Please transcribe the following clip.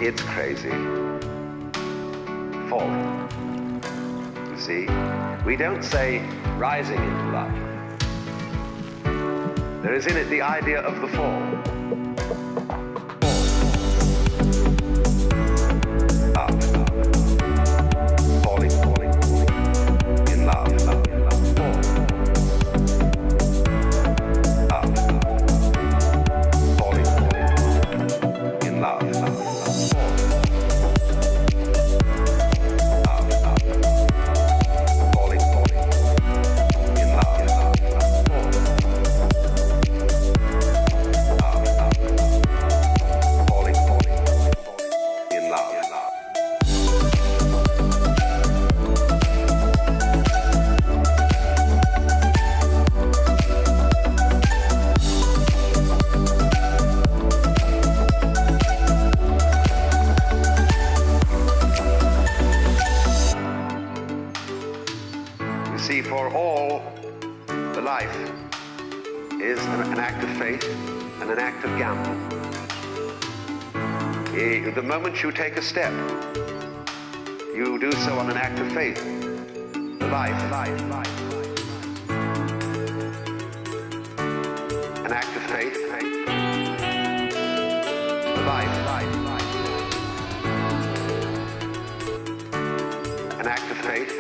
It's crazy. Falling. You see, we don't say rising into love. There is in it the idea of the fall. Up. Falling, falling, falling. In love, love, love. Fall. Up. Falling, falling. In love, love, love. Fall. Up, up. Falling, falling. In love, love, love. Fall. Up, up. Falling, falling. In love, love. You see, for all, the life is an act of faith and an act of gamble. The moment you take a step, you do so on an act of faith. Life. An act of faith. Life. An act of faith.